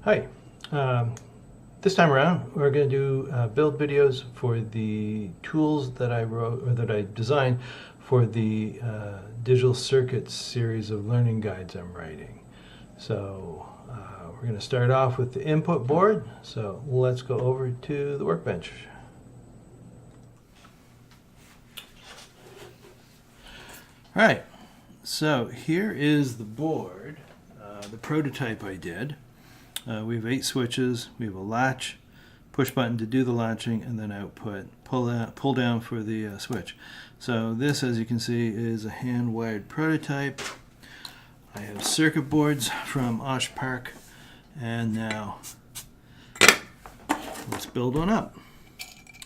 Hi. Um, this time around, we're going to do build videos for the tools that I wrote or that I designed for the digital circuits series of learning guides I'm writing. So we're going to start off with the input board. So let's go over to the workbench. All right. So here is the board, the prototype I did. We have 8 switches. We have a latch, push button to do the latching, and then output, pull down for the switch. So this, as you can see, is a hand-wired prototype. I have circuit boards from Osh Park, and now let's build one up.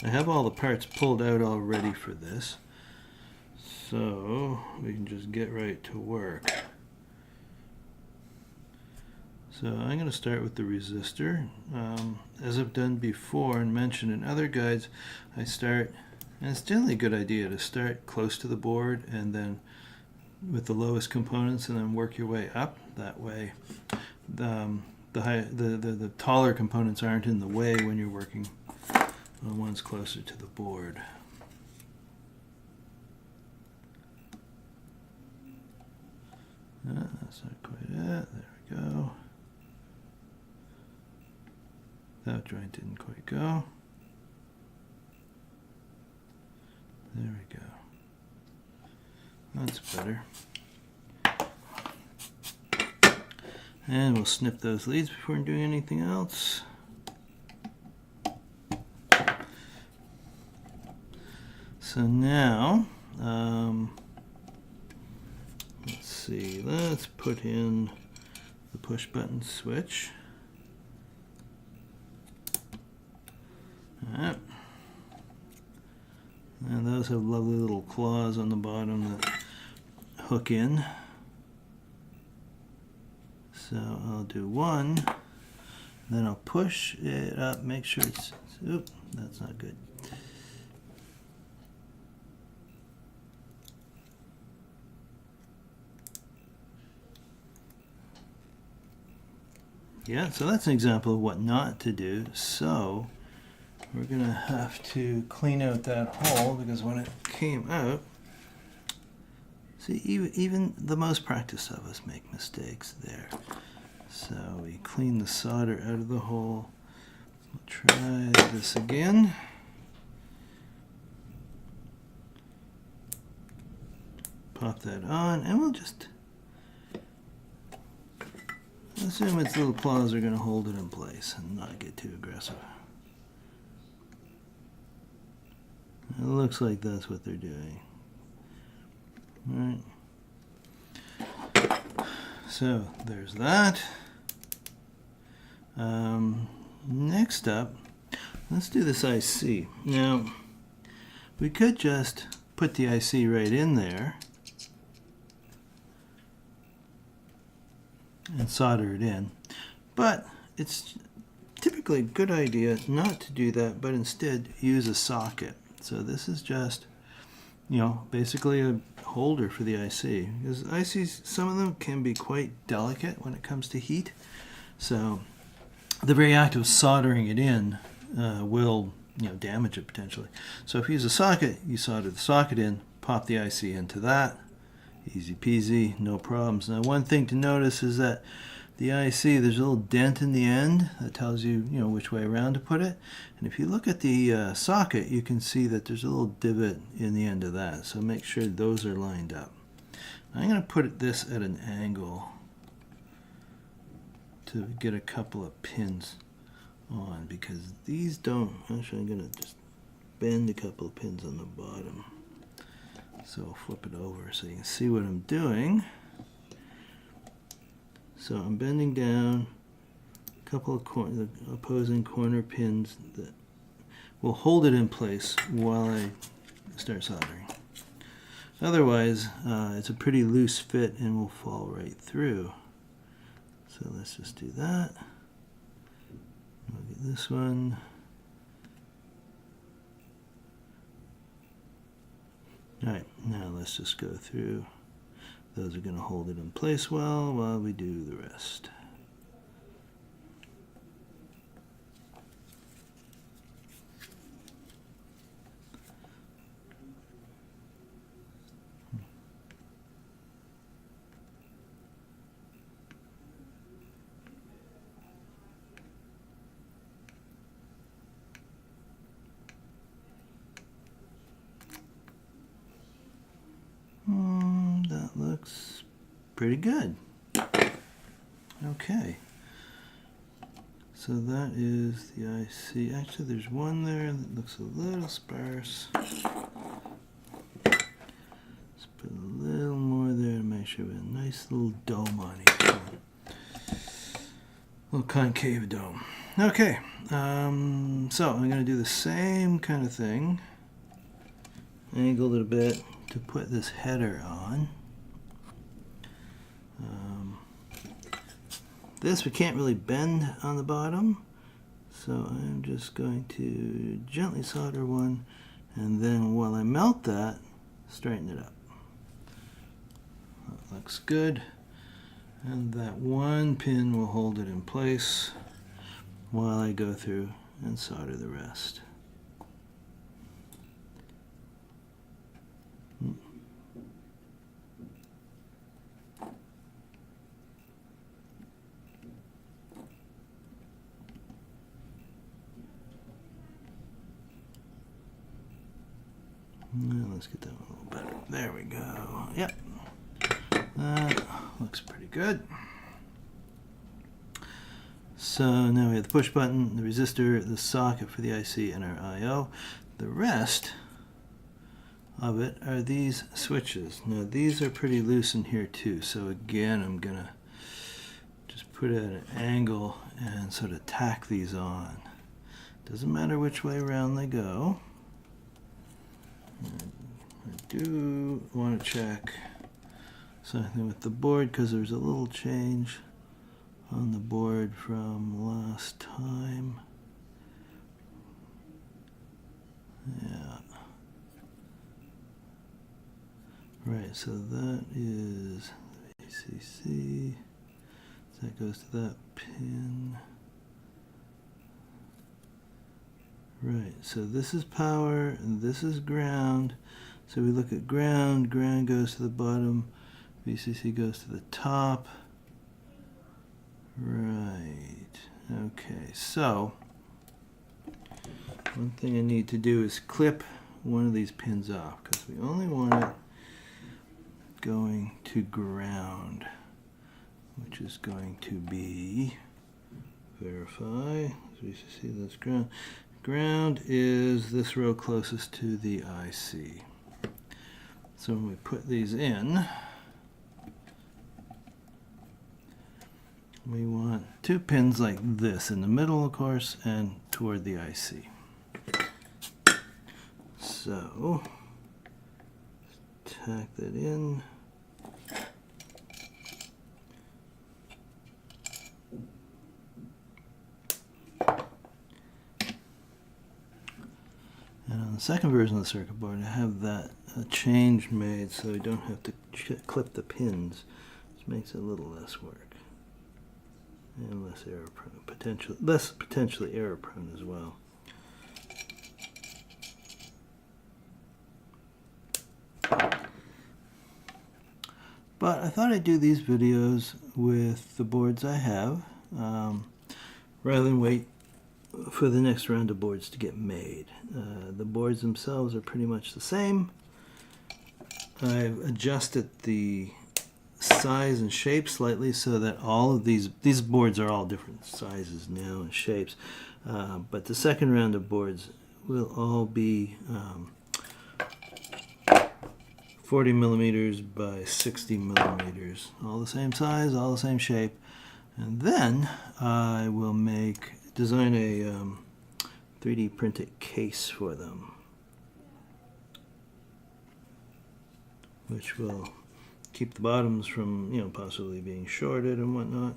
I have all the parts pulled out already for this, so we can just get right to work. So I'm going to start with the resistor. As I've done before and mentioned in other guides, I start, and it's generally a good idea to start close to the board and then with the lowest components and then work your way up. That way the taller components aren't in the way when you're working on ones closer to the board. That's not quite it. There we go. That joint didn't quite go. There we go. That's better. And we'll snip those leads before doing anything else. So now, let's see, let's put in the push button switch. Alright. And those have lovely little claws on the bottom that hook in. So I'll do one, then I'll push it up, make sure it's, oop, that's not good. Yeah, so that's an example of what not to do. So we're going to have to clean out that hole because when it came out, see, even the most practiced of us make mistakes there. So we clean the solder out of the hole. We'll try this again. Pop that on, and we'll just assume its little claws are going to hold it in place and not get too aggressive. It looks like that's what they're doing. All right. So there's that. Next up, let's do this IC. Now, we could just put the IC right in there and solder it in, but it's typically a good idea not to do that, but instead use a socket. So this is just, basically a holder for the IC, because ICs, some of them can be quite delicate when it comes to heat. So the very act of soldering it in will, damage it potentially. So if you use a socket, you solder the socket in, pop the IC into that. Easy peasy, no problems. Now, one thing to notice is that the IC, there's a little dent in the end that tells you, which way around to put it. And if you look at the socket, you can see that there's a little divot in the end of that. So make sure those are lined up. I'm going to put this at an angle to get a couple of pins on, because these don't, actually I'm going to just bend a couple of pins on the bottom. So I'll flip it over so you can see what I'm doing. So I'm bending down a couple of the opposing corner pins that will hold it in place while I start soldering. Otherwise, it's a pretty loose fit and will fall right through. So let's just do that. Look at this one. Alright, now let's just go through. Those are going to hold it in place well while we do the rest. pretty good. Okay. So that is the IC. Actually, there's one there that looks a little sparse. Let's put a little more there to make sure we have a nice little dome on each one. Little concave dome. Okay, so I'm going to do the same kind of thing. Angled it a bit to put this header on. This we can't really bend on the bottom, so I'm just going to gently solder one, and then while I melt that, straighten it up. That looks good, and that one pin will hold it in place while I go through and solder the rest. Let's get that one a little better. There we go. Yep. That looks pretty good. So now we have the push button, the resistor, the socket for the IC, and our I/O. The rest of it are these switches. Now these are pretty loose in here too, so again I'm going to just put it at an angle and sort of tack these on. Doesn't matter which way around they go. I do want to check something with the board because there's a little change on the board from last time. Yeah. Right, so that is VCC. So that goes to that pin. Right, so this is power and this is ground. So we look at ground, ground goes to the bottom, VCC goes to the top. Right, okay, so one thing I need to do is clip one of these pins off because we only want it going to ground, which is going to be, verify, VCC, that's ground. Ground is this row closest to the IC. So when we put these in, we want two pins like this in the middle, of course, and toward the IC. So, tack that in. And on the second version of the circuit board, I have that change made so I don't have to clip the pins, which makes it a little less work and less error prone, potentially error prone as well. But I thought I'd do these videos with the boards I have rather than wait for the next round of boards to get made. The boards themselves are pretty much the same. I've adjusted the size and shape slightly so that all of these boards are all different sizes now and shapes. But the second round of boards will all be 40 millimeters by 60 millimeters. All the same size, all the same shape. And then I will design a 3D printed case for them, which will keep the bottoms from, possibly being shorted and whatnot.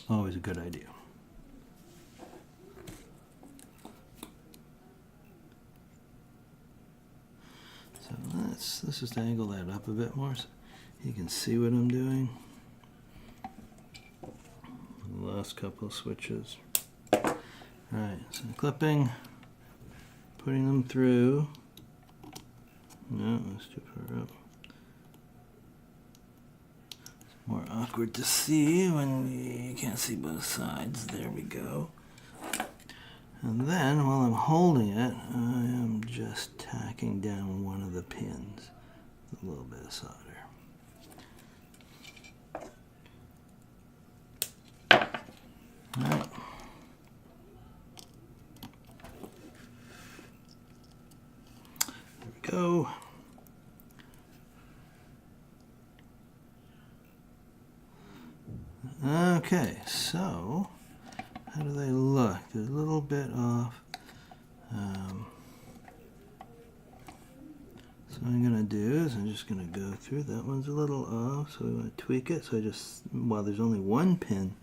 Always a good idea. So let's just angle that up a bit more so you can see what I'm doing. The last couple of switches. Alright, so clipping, putting them through. No, that's too far up. It's more awkward to see when you can't see both sides. There we go. And then, while I'm holding it, I am just tacking down one of the pins. a little bit of solder. All right. There we go. Okay, so how do they look? They're a little bit off. So what I'm going to do is I'm just going to go through. That one's a little off, so we want to tweak it. So I just, while there's only one pin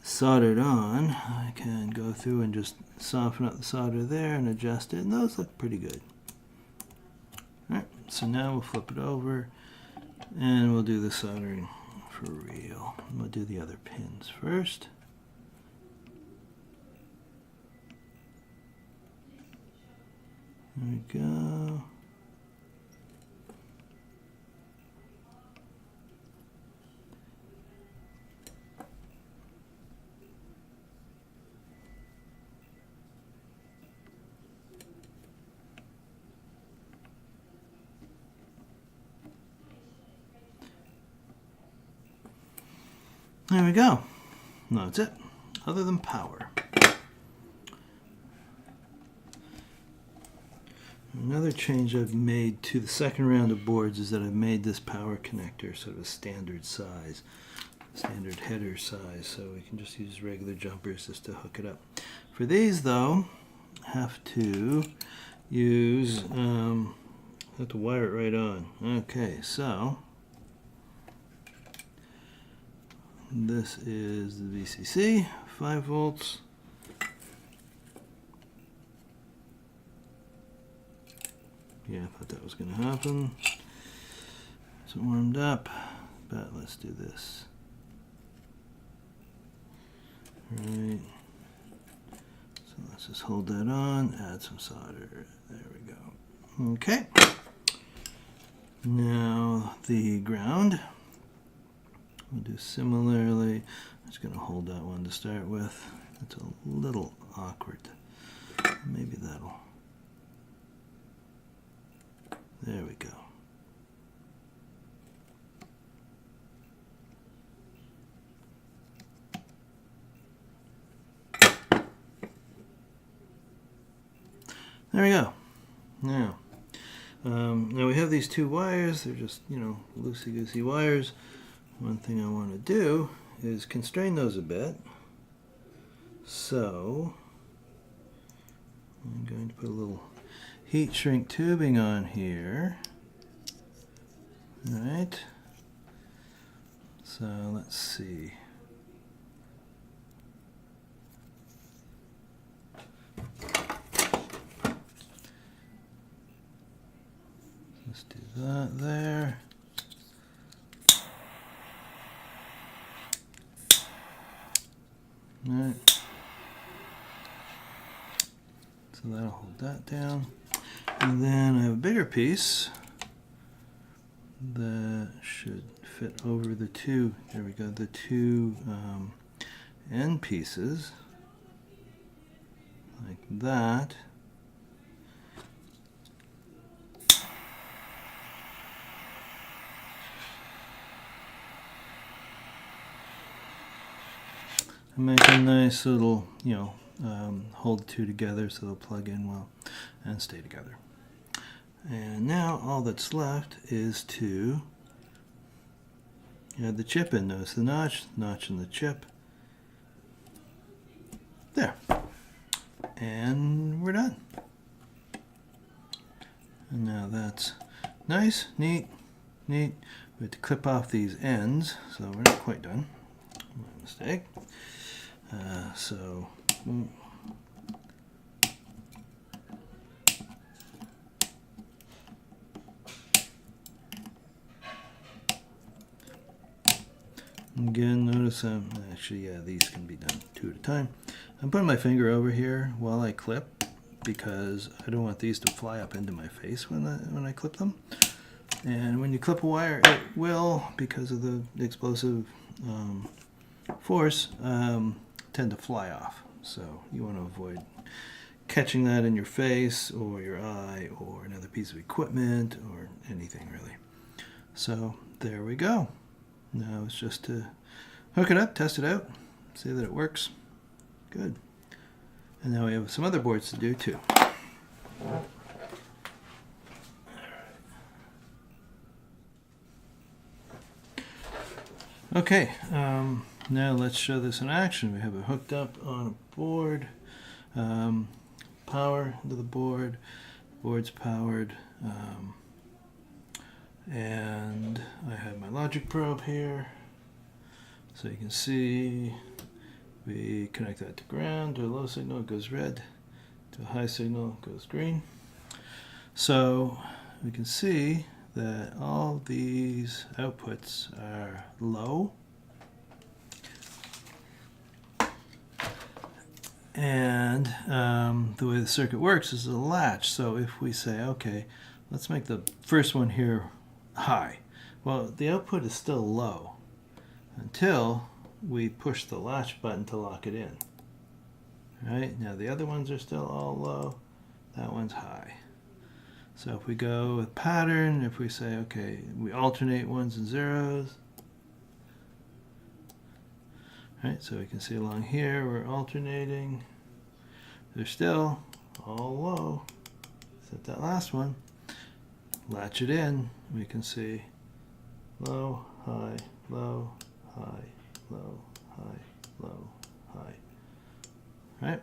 soldered on, I can go through and just soften up the solder there and adjust it, and those look pretty good. Alright, so now we'll flip it over and we'll do the soldering for real. We'll do the other pins first. There we go. There we go. That's it. Other than power. Another change I've made to the second round of boards is that I've made this power connector sort of a standard size, standard header size, so we can just use regular jumpers just to hook it up. For these though, I have to use, have to wire it right on. Okay, so this is the VCC, 5 volts. Yeah, I thought that was going to happen. It's warmed up, but let's do this. Right. So let's just hold that on, add some solder. There we go. Okay. Now the ground. We'll do similarly. I'm just going to hold that one to start with. It's a little awkward. Maybe that'll. There we go. There we go. Now we have these 2 wires. They're just, you know, loosey-goosey wires. One thing I want to do is constrain those a bit. So I'm going to put a little heat shrink tubing on here. All right. So let's see. Let's do that there. All right. So that'll hold that down. And then I have a bigger piece that should fit over the 2, there we go, the 2 end pieces, like that. And make a nice little, you know, hold the 2 together so they'll plug in well and stay together. And now all that's left is to add the chip in. Notice the notch in the chip. There. And we're done. And now that's nice, neat. We have to clip off these ends, so we're not quite done. My mistake. Again, notice actually, yeah, these can be done 2 at a time. I'm putting my finger over here while I clip because I don't want these to fly up into my face when I clip them. And when you clip a wire, it will, because of the explosive force, tend to fly off. So you want to avoid catching that in your face or your eye or another piece of equipment or anything really. So there we go. Now it's just to hook it up, test it out, see that it works. Good. And now we have some other boards to do too. Okay, now let's show this in action. We have it hooked up on a board. Power to the board. Board's powered. And I have my logic probe here. So you can see we connect that to ground. To a low signal, it goes red. To a high signal, it goes green. So we can see that all these outputs are low. And the way the circuit works is a latch. So if we say, okay, let's make the first one here high. Well, the output is still low until we push the latch button to lock it in. Right? Now the other ones are still all low. That one's high. So if we go with pattern, if we say, okay, we alternate ones and zeros. Right, so we can see along here we're alternating. They're still all low. Set that last one. Latch it in. We can see low, high, low, high, low, high, low, high. Right?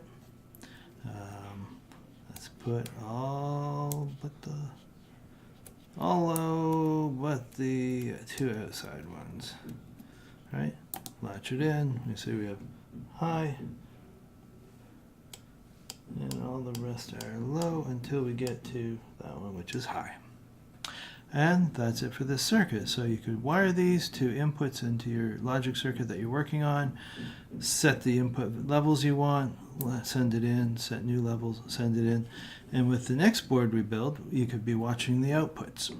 Let's put all low but the two outside ones. Right? Latch it in. We see we have high, and all the rest are low until we get to that one, which is high. And that's it for this circuit. So you could wire these to inputs into your logic circuit that you're working on, set the input levels you want, send it in, set new levels, send it in, and with the next board we build, you could be watching the outputs.